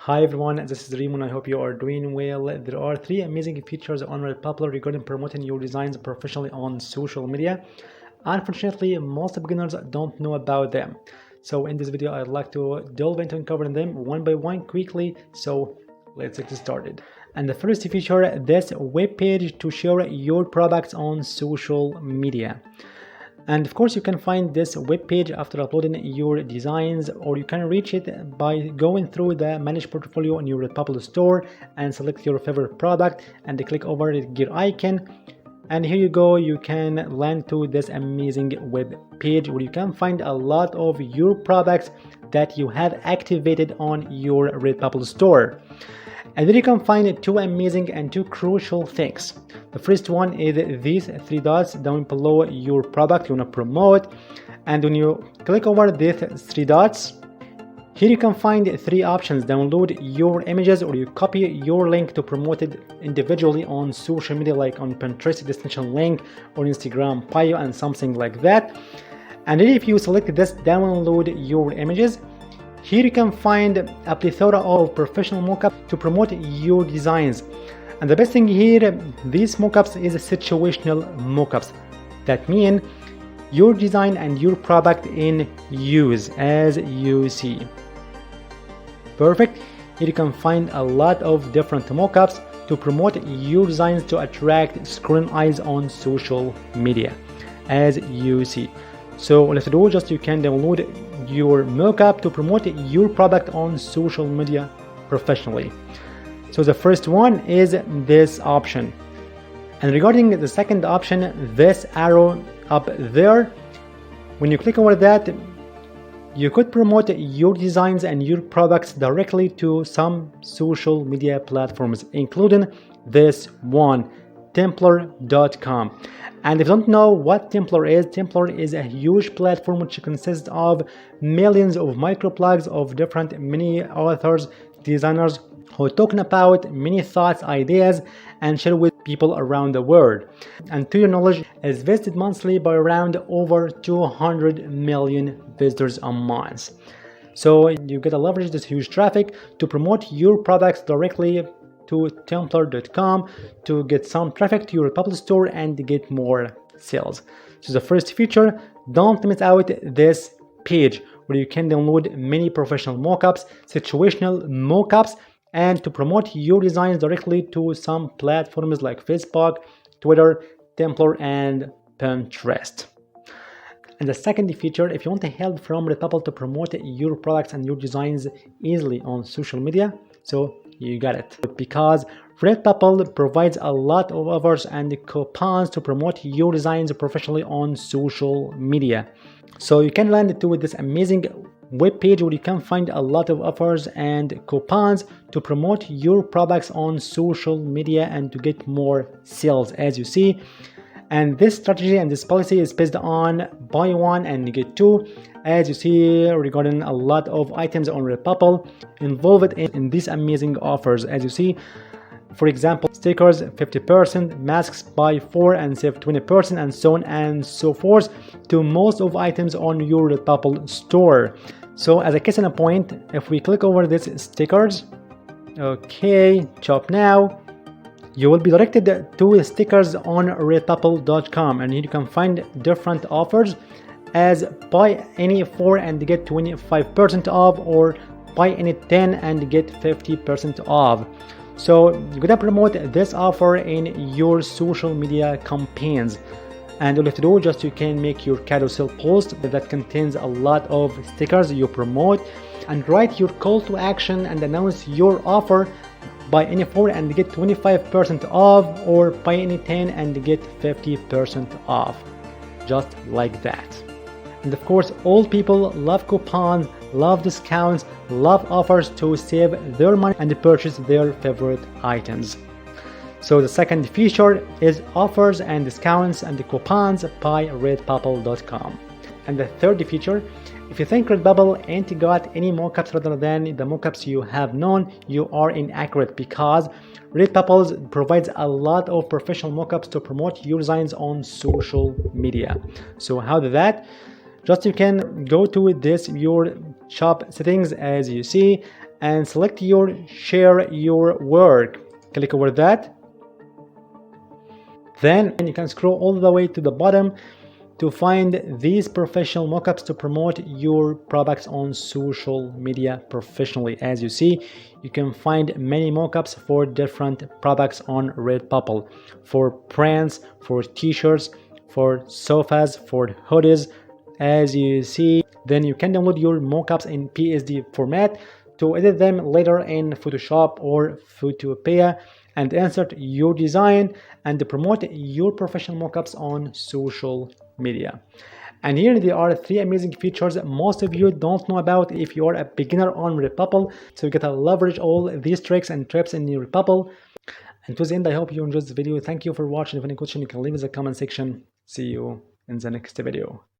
Hi everyone, this is Raymond. I hope you are doing well. There are three amazing features on Redbubble regarding promoting your designs professionally on social media. Unfortunately, most beginners don't know about them. So in this video, I'd like to delve into uncovering them one by one quickly. So let's get started. And the first feature, this web page to share your products on social media. And of course, you can find this web page after uploading your designs, or you can reach it by going through the Manage Portfolio in your Redbubble store and select your favorite product and click over the gear icon. And here you go, you can land to this amazing web page where you can find a lot of your products that you have activated on your Redbubble store. And then you can find two amazing and two crucial things. The first one is these three dots down below your product you want to promote. And when you click over these three dots, here you can find three options: download your images, or you copy your link to promote it individually on social media, like on Pinterest destination link or Instagram bio and something like that. And then if you select this download your images, here you can find a plethora of professional mockups to promote your designs. And the best thing here, these mockups is situational mockups. That mean your design and your product in use, as you see. Perfect. Here you can find a lot of different mockups to promote your designs to attract screen eyes on social media, as you see. So let's do just you can download your mockup to promote your product on social media professionally. So the first one is this option. And regarding the second option, this arrow up there, when you click over that, you could promote your designs and your products directly to some social media platforms, including this one, Templar.com. And if you don't know what Templar is a huge platform which consists of millions of microblogs of different many authors, designers who are talking about many thoughts, ideas, and share with people around the world. And to your knowledge, is visited monthly by around over 200 million visitors a month. So you get to leverage this huge traffic to promote your products directly to Templar.com to get some traffic to your Redbubble store and get more sales. So the first feature, don't miss out this page where you can download many professional mockups, situational mockups, and to promote your designs directly to some platforms like Facebook, Twitter, Templar, and Pinterest. And the second feature, if you want help from Redbubble to promote your products and your designs easily on social media, so you got it. Because Redbubble provides a lot of offers and coupons to promote your designs professionally on social media. So you can land to this amazing web page where you can find a lot of offers and coupons to promote your products on social media and to get more sales, as you see. And this strategy and this policy is based on buy one and get two, as you see, regarding a lot of items on Redbubble involved in these amazing offers, as you see. For example, stickers 50%, masks buy 4 and save 20%, and so on and so forth to most of items on your Redbubble store. So as a case in point, if we click over this stickers, okay, shop now, you will be directed to stickers on Redbubble.com, and here you can find different offers as buy any 4 and get 25% off, or buy any 10 and get 50% off. So you're gonna promote this offer in your social media campaigns, and all you have to do just you can make your carousel post that contains a lot of stickers you promote, and write your call to action and announce your offer: buy any 4 and get 25% off, or buy any 10 and get 50% off, just like that. And of course, all people love coupons, love discounts, love offers to save their money and purchase their favorite items. So the second feature is offers and discounts and coupons by Redbubble.com. And the third feature, if you think Redbubble ain't got any mockups rather than the mockups you have known, you are inaccurate, because Redbubble provides a lot of professional mockups to promote your designs on social media. So how do that? Just you can go to this your shop settings, as you see, and select your share your work. Click over that. Then you can scroll all the way to the bottom to find these professional mockups to promote your products on social media professionally. As you see, you can find many mockups for different products on Redbubble, for prints, for t-shirts, for sofas, for hoodies. As you see, then you can download your mockups in PSD format to edit them later in Photoshop or Photopea and insert your design and promote your professional mockups on social media. And here there are three amazing features most of you don't know about if you are a beginner on Redbubble. So you get to leverage all these tricks and tips in your Redbubble. And to the end, I hope you enjoyed this video. Thank you for watching. If any question, you can leave in the comment section. See you in the next video.